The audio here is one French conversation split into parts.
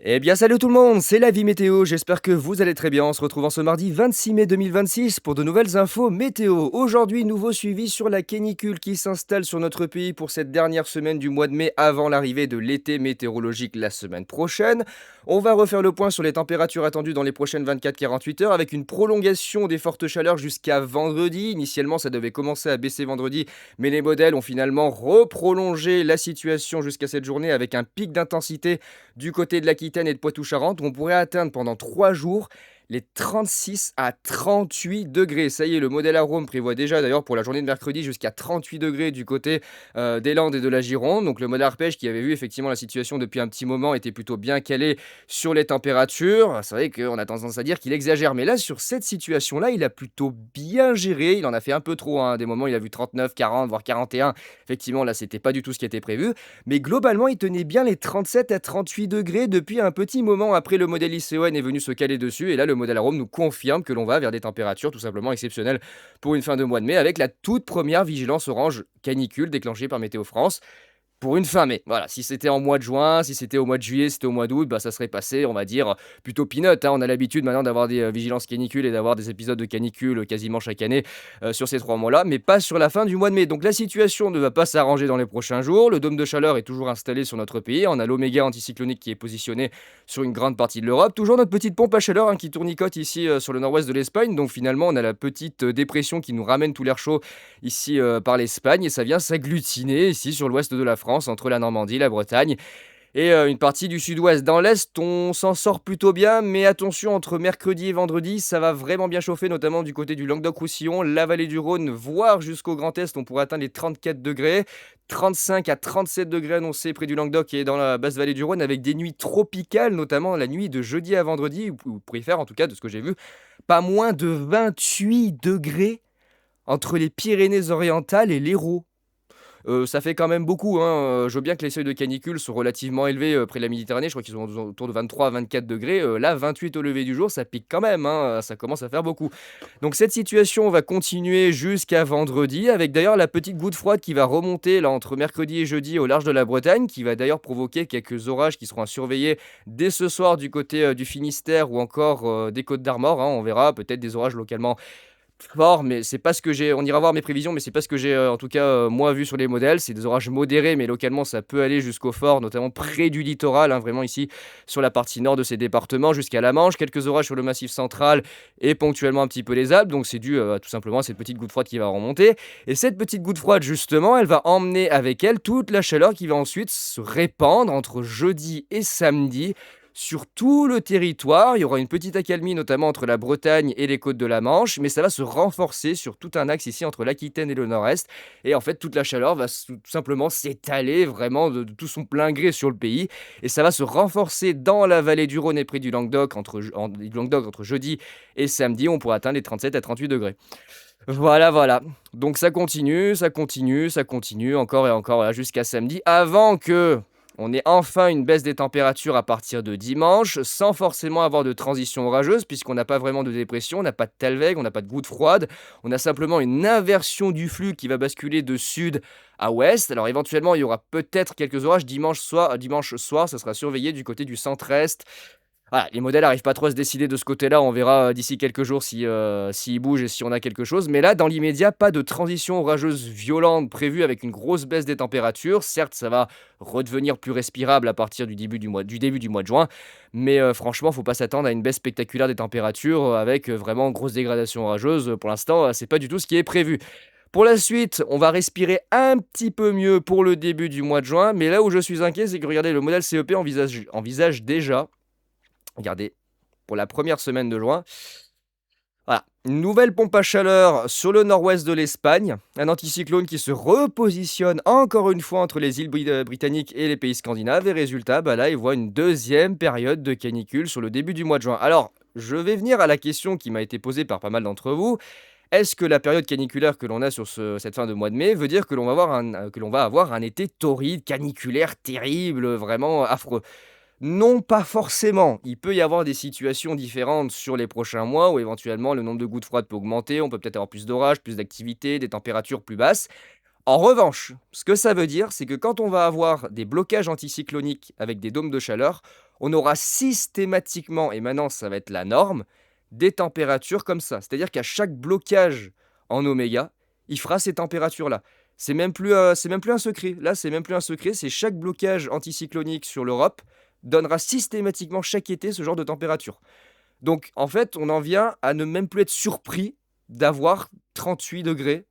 Eh bien, salut tout le monde, c'est la vie météo. J'espère que vous allez très bien. On se retrouve en ce mardi 26 mai 2026 pour de nouvelles infos météo. Aujourd'hui, nouveau suivi sur la canicule qui s'installe sur notre pays pour cette dernière semaine du mois de mai avant l'arrivée de l'été météorologique la semaine prochaine. On va refaire le point sur les températures attendues dans les prochaines 24-48 heures avec une prolongation des fortes chaleurs jusqu'à vendredi. Initialement, ça devait commencer à baisser vendredi, mais les modèles ont finalement reprolongé la situation jusqu'à cette journée avec un pic d'intensité du côté de l'Aquitaine et de Poitou-Charentes, on pourrait atteindre pendant 3 jours les 36 à 38 degrés. Ça y est, le modèle Arome prévoit déjà d'ailleurs pour la journée de mercredi jusqu'à 38 degrés du côté des Landes et de la Gironde. Donc le modèle Arpège qui avait vu effectivement la situation depuis un petit moment était plutôt bien calé sur les températures. C'est vrai qu'on a tendance à dire qu'il exagère, mais là sur cette situation-là, il a plutôt bien géré. Il en a fait un peu trop, hein. Des moments il a vu 39, 40, voire 41. Effectivement là c'était pas du tout ce qui était prévu. Mais globalement, il tenait bien les 37 à 38 degrés depuis un petit moment après le modèle ICON est venu se caler dessus. Et là, le modèle Arome nous confirme que l'on va vers des températures tout simplement exceptionnelles pour une fin de mois de mai avec la toute première vigilance orange canicule déclenchée par Météo France. Pour une fin mai, voilà, si c'était en mois de juin, si c'était au mois de juillet, si c'était au mois d'août, bah, ça serait passé, on va dire, plutôt peanut, hein. On a l'habitude maintenant d'avoir des vigilances canicules et d'avoir des épisodes de canicule quasiment chaque année sur ces 3 mois-là, mais pas sur la fin du mois de mai. Donc la situation ne va pas s'arranger dans les prochains jours. Le dôme de chaleur est toujours installé sur notre pays. On a l'oméga anticyclonique qui est positionné sur une grande partie de l'Europe. Toujours notre petite pompe à chaleur, hein, qui tournicote ici sur le nord-ouest de l'Espagne. Donc finalement, on a la petite dépression qui nous ramène tout l'air chaud ici par l'Espagne et ça vient s'agglutiner ici sur l'ouest de la France entre la Normandie, la Bretagne et une partie du sud-ouest. Dans l'est, on s'en sort plutôt bien, mais attention, entre mercredi et vendredi, ça va vraiment bien chauffer, notamment du côté du Languedoc-Roussillon, la vallée du Rhône, voire jusqu'au Grand Est, on pourrait atteindre les 34 degrés. 35 à 37 degrés annoncés près du Languedoc et dans la basse vallée du Rhône, avec des nuits tropicales, notamment la nuit de jeudi à vendredi, ou vous pourriez faire, en tout cas, de ce que j'ai vu, pas moins de 28 degrés entre les Pyrénées-Orientales et l'Hérault. Ça fait quand même beaucoup, hein, je veux bien que les seuils de canicule sont relativement élevés, près de la Méditerranée. Je crois qu'ils sont autour de 23 à 24 degrés. Là 28 au lever du jour, ça pique quand même, hein, ça commence à faire beaucoup. Donc cette situation va continuer jusqu'à vendredi avec d'ailleurs la petite goutte froide qui va remonter là entre mercredi et jeudi au large de la Bretagne, qui va d'ailleurs provoquer quelques orages qui seront à surveiller dès ce soir du côté, du Finistère ou encore, des Côtes-d'Armor, hein. On verra peut-être des orages localement fort, mais c'est pas ce que j'ai on ira voir mes prévisions, mais c'est pas ce que j'ai, en tout cas, moi vu sur les modèles. C'est des orages modérés, mais localement ça peut aller jusqu'au fort, notamment près du littoral, hein, vraiment ici sur la partie nord de ces départements jusqu'à la Manche. Quelques orages sur le Massif central et ponctuellement un petit peu les Alpes, donc c'est dû, tout simplement à cette petite goutte froide qui va remonter et cette petite goutte froide justement, elle va emmener avec elle toute la chaleur qui va ensuite se répandre entre jeudi et samedi sur tout le territoire. Il y aura une petite accalmie, notamment entre la Bretagne et les côtes de la Manche, mais ça va se renforcer sur tout un axe ici entre l'Aquitaine et le nord-est. Et en fait, toute la chaleur va tout simplement s'étaler vraiment de tout son plein gré sur le pays. Et ça va se renforcer dans la vallée du Rhône et près du Languedoc, entre jeudi et samedi. On pourra atteindre les 37 à 38 degrés. Voilà, voilà. Donc ça continue, ça continue, ça continue, encore et encore, voilà, jusqu'à samedi, avant que on ait enfin une baisse des températures à partir de dimanche, sans forcément avoir de transition orageuse, puisqu'on n'a pas vraiment de dépression, on n'a pas de talweg, on n'a pas de goutte froide, on a simplement une inversion du flux qui va basculer de sud à ouest. Alors éventuellement, il y aura peut-être quelques orages dimanche soir, ça sera surveillé du côté du centre-est. Voilà, les modèles n'arrivent pas trop à se décider de ce côté-là. On verra d'ici quelques jours si, s'ils bougent et si on a quelque chose. Mais là, dans l'immédiat, pas de transition orageuse violente prévue avec une grosse baisse des températures. Certes, ça va redevenir plus respirable à partir du début du mois de juin. Mais franchement, faut pas s'attendre à une baisse spectaculaire des températures avec vraiment grosse dégradation orageuse. Pour l'instant, c'est pas du tout ce qui est prévu. Pour la suite, on va respirer un petit peu mieux pour le début du mois de juin. Mais là où je suis inquiet, c'est que regardez, le modèle CEP envisage déjà. Regardez, pour la première semaine de juin, voilà, une nouvelle pompe à chaleur sur le nord-ouest de l'Espagne, un anticyclone qui se repositionne encore une fois entre les îles britanniques et les pays scandinaves. Et résultat, bah là, il voit une deuxième période de canicule sur le début du mois de juin. Alors, je vais venir à la question qui m'a été posée par pas mal d'entre vous. Est-ce que la période caniculaire que l'on a sur cette fin de mois de mai veut dire que l'on va avoir un été torride, caniculaire, terrible, vraiment affreux? Non, pas forcément. Il peut y avoir des situations différentes sur les prochains mois où éventuellement le nombre de gouttes froides peut augmenter, on peut peut-être avoir plus d'orages, plus d'activité, des températures plus basses. En revanche, ce que ça veut dire, c'est que quand on va avoir des blocages anticycloniques avec des dômes de chaleur, on aura systématiquement, et maintenant ça va être la norme, des températures comme ça. C'est-à-dire qu'à chaque blocage en oméga, il fera ces températures-là. C'est même plus un secret. Là, c'est même plus un secret, c'est chaque blocage anticyclonique sur l'Europe donnera systématiquement chaque été ce genre de température. Donc en fait, on en vient à ne même plus être surpris d'avoir 38 degrés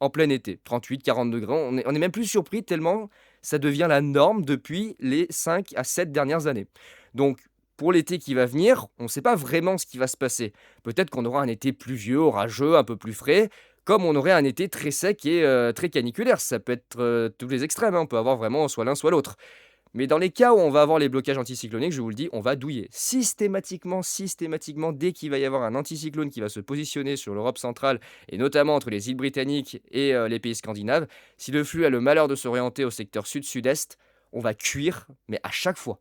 en plein été. 38-40 degrés, on est même plus surpris tellement ça devient la norme depuis les 5 à 7 dernières années. Donc pour l'été qui va venir, on ne sait pas vraiment ce qui va se passer. Peut-être qu'on aura un été pluvieux, orageux, un peu plus frais, comme on aurait un été très sec et très caniculaire. Ça peut être, tous les extrêmes, hein, on peut avoir vraiment soit l'un soit l'autre. Mais dans les cas où on va avoir les blocages anticycloniques, je vous le dis, on va douiller. Systématiquement, dès qu'il va y avoir un anticyclone qui va se positionner sur l'Europe centrale, et notamment entre les îles britanniques et les pays scandinaves, si le flux a le malheur de s'orienter au secteur sud-sud-est, on va cuire, mais à chaque fois.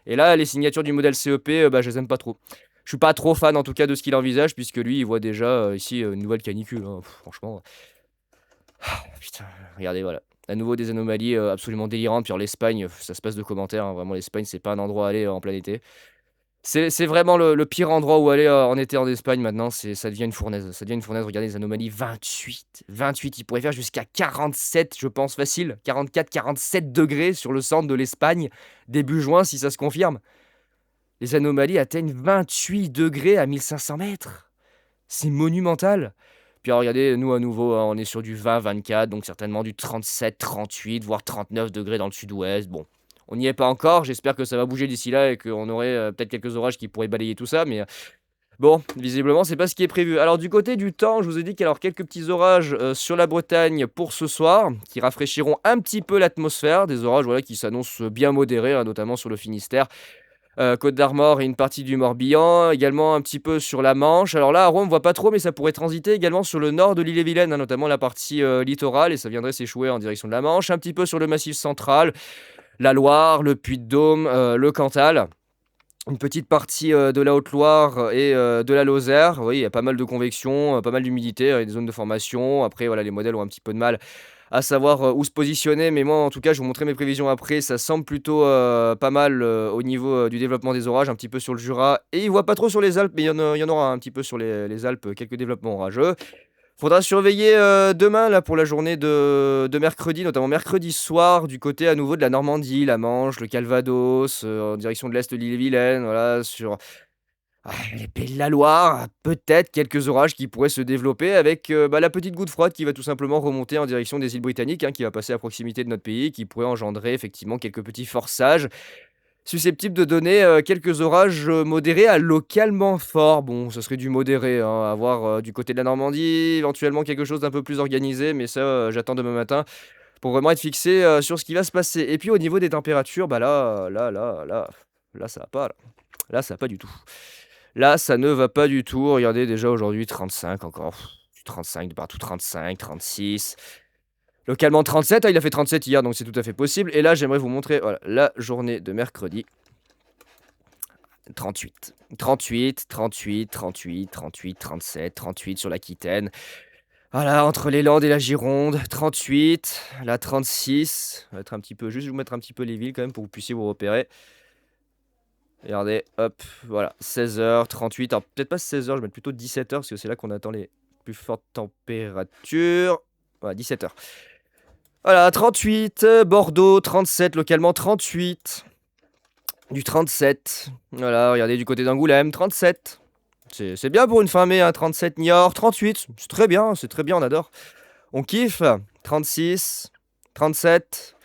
Et là, les signatures du modèle CEP, bah, je les aime pas trop. Je suis pas trop fan en tout cas de ce qu'il envisage, puisque lui, il voit déjà ici une nouvelle canicule, hein. Franchement, putain, regardez, voilà. À nouveau des anomalies absolument délirantes. Puis alors l'Espagne, ça se passe de commentaires, hein. Vraiment, l'Espagne, c'est pas un endroit à aller en plein été. C'est vraiment le pire endroit où aller en été en Espagne maintenant. Ça devient une fournaise. Ça devient une fournaise. Regardez les anomalies, 28. Il pourrait faire jusqu'à 47, je pense, facile. 44-47 degrés sur le centre de l'Espagne, début juin, si ça se confirme. Les anomalies atteignent 28 degrés à 1500 mètres. C'est monumental. Puis alors regardez, nous à nouveau, hein, on est sur du 20-24, donc certainement du 37-38, voire 39 degrés dans le sud-ouest. Bon, on n'y est pas encore, j'espère que ça va bouger d'ici là et qu'on aurait peut-être quelques orages qui pourraient balayer tout ça, mais bon, visiblement, c'est pas ce qui est prévu. Alors du côté du temps, je vous ai dit qu'il y a alors quelques petits orages sur la Bretagne pour ce soir, qui rafraîchiront un petit peu l'atmosphère, des orages voilà, qui s'annoncent bien modérés, hein, notamment sur le Finistère. Côte d'Armor et une partie du Morbihan, également un petit peu sur la Manche. Alors là, à Rouen, on ne voit pas trop, mais ça pourrait transiter également sur le nord de l'île-et-Vilaine, hein, notamment la partie littorale, et ça viendrait s'échouer en direction de la Manche, un petit peu sur le Massif central, la Loire, le Puy-de-Dôme, le Cantal. Une petite partie de la Haute-Loire et de la Lozère. Oui, il y a pas mal de convection, pas mal d'humidité, des zones de formation. Après, voilà, les modèles ont un petit peu de mal à savoir où se positionner. Mais moi, en tout cas, je vous montrerai mes prévisions après. Ça semble plutôt pas mal au niveau du développement des orages, un petit peu sur le Jura. Et il voit pas trop sur les Alpes, mais il y en aura un petit peu sur les Alpes, quelques développements orageux. Faudra surveiller demain là, pour la journée de mercredi, notamment mercredi soir, du côté à nouveau de la Normandie, la Manche, le Calvados, en direction de l'est de l'île-et-Vilaine, voilà, sur les Pays de la Loire, peut-être quelques orages qui pourraient se développer avec bah, la petite goutte froide qui va tout simplement remonter en direction des îles britanniques, hein, qui va passer à proximité de notre pays, qui pourrait engendrer effectivement quelques petits forçages susceptibles de donner quelques orages modérés à localement forts. Bon, ce serait du modéré, hein, à voir du côté de la Normandie, éventuellement quelque chose d'un peu plus organisé, mais ça, j'attends demain matin pour vraiment être fixé sur ce qui va se passer. Et puis au niveau des températures, bah là, ça va pas. Là, ça va pas du tout. Là, ça ne va pas du tout. Regardez, déjà aujourd'hui, 35 encore. Du 35 de partout, 35, 36. Localement 37, ah, il a fait 37 hier, donc c'est tout à fait possible. Et là, j'aimerais vous montrer voilà, la journée de mercredi. 38. 38, 38, 38, 38, 37, 38 sur l'Aquitaine. Voilà, entre les Landes et la Gironde. 38, la 36. On va être un petit peu, juste vous mettre un petit peu les villes quand même pour que vous puissiez vous repérer. Regardez, hop, voilà, 16h, 38. Alors peut-être pas 16h, je vais mettre plutôt 17h parce que c'est là qu'on attend les plus fortes températures. Voilà, 17h. Voilà, 38, Bordeaux, 37, localement 38. Du 37. Voilà, regardez du côté d'Angoulême, 37. C'est bien pour une fin mai, hein, 37, Niort, 38. C'est très bien, on adore. On kiffe. 36, 37,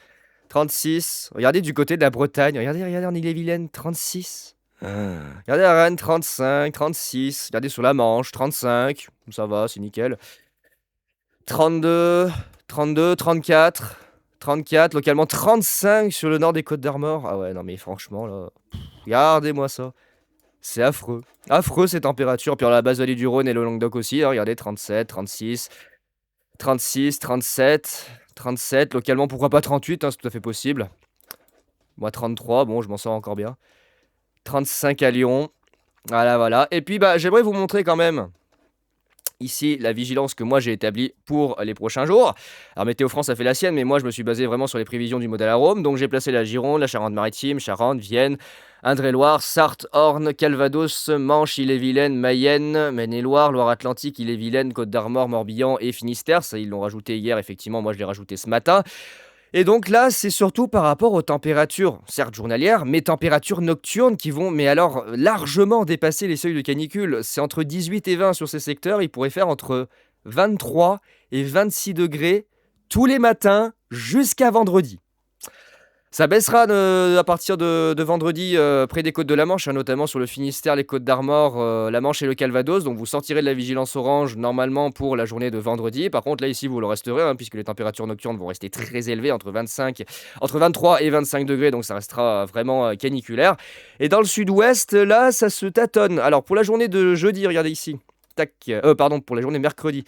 36. Regardez du côté de la Bretagne. Regardez en Ille-et-Vilaine, 36. Regardez à Rennes, 35, 36. Regardez sur la Manche, 35. Ça va, c'est nickel. 32, 32, 34. 34, localement 35 sur le nord des Côtes d'Armor. Ah ouais, non mais franchement, là, regardez-moi ça. C'est affreux. Affreux ces températures. Puis alors la basse vallée du Rhône et le Languedoc aussi, hein, regardez, 37, 36, 36, 37, 37. Localement, pourquoi pas 38, hein, c'est tout à fait possible. Moi, 33, bon, je m'en sors encore bien. 35 à Lyon. Voilà. Et puis, bah, j'aimerais vous montrer quand même Ici, la vigilance que moi j'ai établie pour les prochains jours. Alors Météo France a fait la sienne, mais moi je me suis basé vraiment sur les prévisions du modèle Arome. Donc j'ai placé la Gironde, la Charente-Maritime, Charente, Vienne, Indre-et-Loire, Sarthe, Orne, Calvados, Manche, Ille-et-Vilaine, Mayenne, Maine-et-Loire, Loire-Atlantique, Ille-et-Vilaine, Côte-d'Armor, Morbihan et Finistère. Ça, ils l'ont rajouté hier, effectivement. Moi je l'ai rajouté ce matin. Et donc là, c'est surtout par rapport aux températures, certes journalières, mais températures nocturnes qui vont, mais alors, largement dépasser les seuils de canicule. C'est entre 18 et 20 sur ces secteurs. Il pourrait faire entre 23 et 26 degrés tous les matins jusqu'à vendredi. Ça baissera à partir de vendredi près des côtes de la Manche, hein, notamment sur le Finistère, les côtes d'Armor, la Manche et le Calvados. Donc vous sortirez de la vigilance orange normalement pour la journée de vendredi. Par contre, là ici, vous le resterez, hein, puisque les températures nocturnes vont rester très élevées, entre 23 et 25 degrés. Donc ça restera vraiment caniculaire. Et dans le sud-ouest, là, ça se tâtonne. Alors pour la journée de jeudi, regardez ici. Tac, pardon, pour la journée mercredi.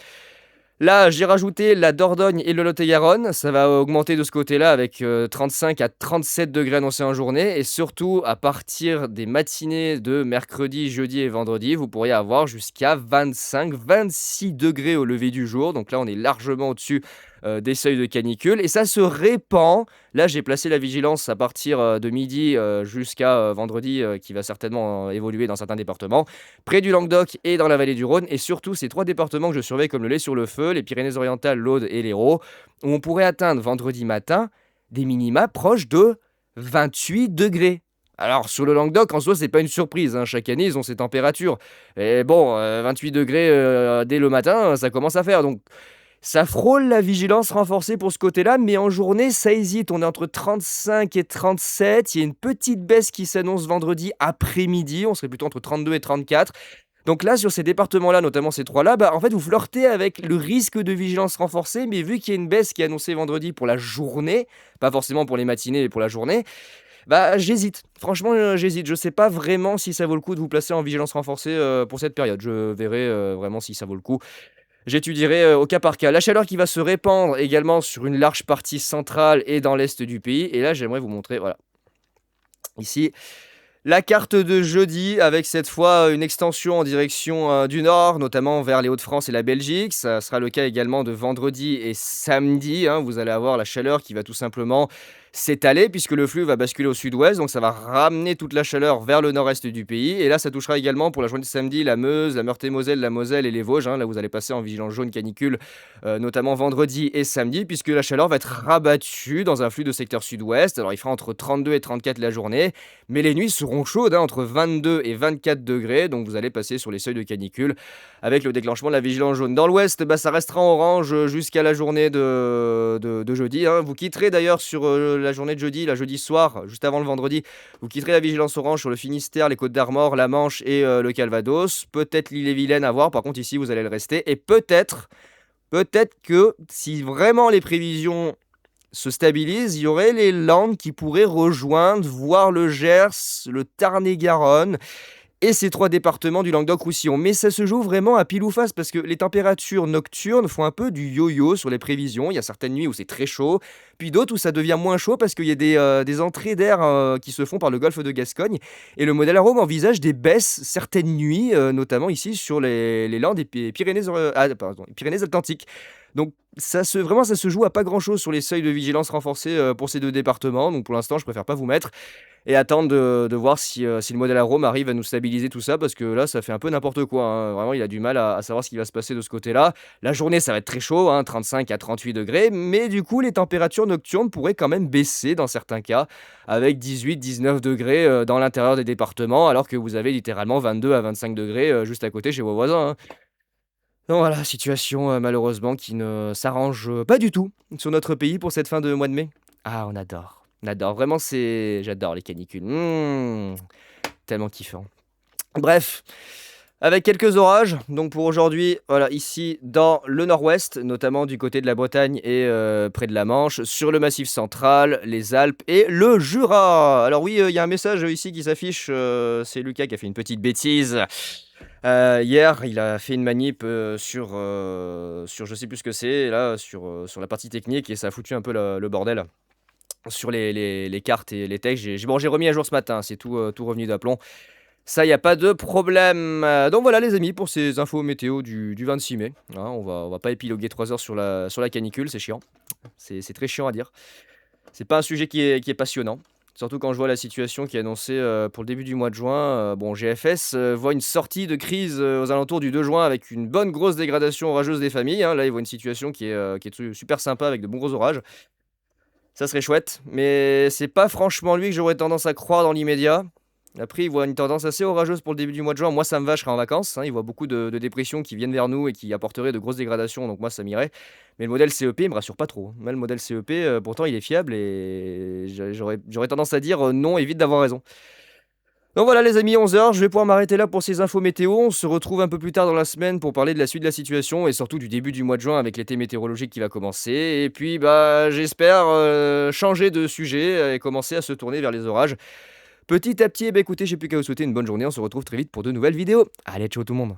Là, j'ai rajouté la Dordogne et le Lot-et-Garonne. Ça va augmenter de ce côté-là avec 35 à 37 degrés annoncés en journée. Et surtout, à partir des matinées de mercredi, jeudi et vendredi, vous pourriez avoir jusqu'à 25, 26 degrés au lever du jour. Donc là, on est largement au-dessus des seuils de canicule. Et ça se répand. Là, j'ai placé la vigilance à partir de midi jusqu'à vendredi, qui va certainement évoluer dans certains départements, près du Languedoc et dans la vallée du Rhône. Et surtout, ces trois départements que je surveille comme le lait sur le feu, les Pyrénées-Orientales, l'Aude et l'Hérault, où on pourrait atteindre vendredi matin des minima proches de 28 degrés. Alors, sur le Languedoc, en soi, c'est pas une surprise, hein. Chaque année, ils ont ces températures. Et bon, 28 degrés dès le matin, ça commence à faire. Donc, ça frôle la vigilance renforcée pour ce côté-là, mais en journée, ça hésite. On est entre 35 et 37. Il y a une petite baisse qui s'annonce vendredi après-midi. On serait plutôt entre 32 et 34. Donc là, sur ces départements-là, notamment ces trois-là, en fait, vous flirtez avec le risque de vigilance renforcée, mais vu qu'il y a une baisse qui est annoncée vendredi pour la journée, pas forcément pour les matinées, mais pour la journée, j'hésite. Franchement, j'hésite. Je sais pas vraiment si ça vaut le coup de vous placer en vigilance renforcée pour cette période. Je verrai vraiment si ça vaut le coup. J'étudierai au cas par cas. La chaleur qui va se répandre également sur une large partie centrale et dans l'est du pays. Et là, j'aimerais vous montrer, voilà, ici, la carte de jeudi avec cette fois une extension en direction du nord, notamment vers les Hauts-de-France et la Belgique. Ça sera le cas également de vendredi et samedi, hein. Vous allez avoir la chaleur qui va tout simplement s'étaler puisque le flux va basculer au sud-ouest. Donc ça va ramener toute la chaleur vers le nord-est du pays. Et là, ça touchera également pour la journée de samedi la Meuse, la Meurthe-et-Moselle, la Moselle et les Vosges, hein. Là, vous allez passer en vigilance jaune canicule, notamment vendredi et samedi, puisque la chaleur va être rabattue dans un flux de secteur sud-ouest. Alors il fera entre 32 et 34 la journée. Mais les nuits seront chaudes, hein, entre 22 et 24 degrés, donc vous allez passer sur les seuils de canicule avec le déclenchement de la vigilance jaune. Dans l'ouest, ça restera en orange jusqu'à la journée de jeudi, hein. Vous quitterez d'ailleurs sur la journée de jeudi, la jeudi soir, juste avant le vendredi, vous quitterez la vigilance orange sur le Finistère, les Côtes d'Armor, la Manche et le Calvados. Peut-être l'Ille-et-Vilaine à voir, par contre ici vous allez le rester. Et peut-être que si vraiment les prévisions se stabilise, il y aurait les Landes qui pourraient rejoindre, voire le Gers, le Tarn-et-Garonne et ces trois départements du Languedoc-Roussillon. Mais ça se joue vraiment à pile ou face parce que les températures nocturnes font un peu du yo-yo sur les prévisions. Il y a certaines nuits où c'est très chaud, puis d'autres où ça devient moins chaud parce qu'il y a des entrées d'air qui se font par le golfe de Gascogne. Et le modèle Arome envisage des baisses certaines nuits, notamment ici sur les Landes et Pyrénées-Atlantiques. Donc vraiment, ça se joue à pas grand-chose sur les seuils de vigilance renforcés pour ces deux départements. Donc pour l'instant, je préfère pas vous mettre et attendre de voir si le modèle Arome arrive à nous stabiliser tout ça, parce que là, ça fait un peu n'importe quoi, hein. Vraiment, il a du mal à savoir ce qui va se passer de ce côté-là. La journée, ça va être très chaud, hein, 35 à 38 degrés, mais du coup, les températures nocturnes pourraient quand même baisser dans certains cas, avec 18-19 degrés dans l'intérieur des départements, alors que vous avez littéralement 22 à 25 degrés juste à côté chez vos voisins, hein. Donc voilà, situation malheureusement qui ne s'arrange pas du tout sur notre pays pour cette fin de mois de mai. Ah, on adore. On adore. Vraiment, j'adore les canicules. Tellement kiffant. Bref, avec quelques orages. Donc pour aujourd'hui, voilà, ici dans le nord-ouest, notamment du côté de la Bretagne et près de la Manche, sur le Massif central, les Alpes et le Jura. Alors oui, il y a un message ici qui s'affiche. C'est Lucas qui a fait une petite bêtise. Hier, il a fait une manip sur je sais plus ce que c'est, là, sur la partie technique, et ça a foutu un peu le bordel sur les cartes et les textes. J'ai remis à jour ce matin, c'est tout revenu d'aplomb. Ça, il y a pas de problème. Donc voilà les amis pour ces infos météo du 26 mai, hein. On va pas épiloguer 3 heures sur la canicule, c'est chiant. C'est très chiant à dire. C'est pas un sujet qui est passionnant, surtout quand je vois la situation qui est annoncée, pour le début du mois de juin. Bon, GFS, voit une sortie de crise, aux alentours du 2 juin avec une bonne grosse dégradation orageuse des familles, hein. Là, ils voient une situation qui est super sympa avec de bons gros orages. Ça serait chouette, mais c'est pas franchement lui que j'aurais tendance à croire dans l'immédiat. Après, il voit une tendance assez orageuse pour le début du mois de juin. Moi, ça me va, je serai en vacances, hein. Il voit beaucoup de dépressions qui viennent vers nous et qui apporteraient de grosses dégradations, donc moi, ça m'irait. Mais le modèle CEP, il me rassure pas trop, hein. Moi, le modèle CEP, pourtant, il est fiable et j'aurais tendance à dire non, évite d'avoir raison. Donc voilà, les amis, 11 heures, je vais pouvoir m'arrêter là pour ces infos météo. On se retrouve un peu plus tard dans la semaine pour parler de la suite de la situation et surtout du début du mois de juin avec l'été météorologique qui va commencer. Et puis, bah, j'espère changer de sujet et commencer à se tourner vers les orages. Petit à petit, eh ben, écoutez, j'ai plus qu'à vous souhaiter une bonne journée. On se retrouve très vite pour de nouvelles vidéos. Allez, ciao tout le monde.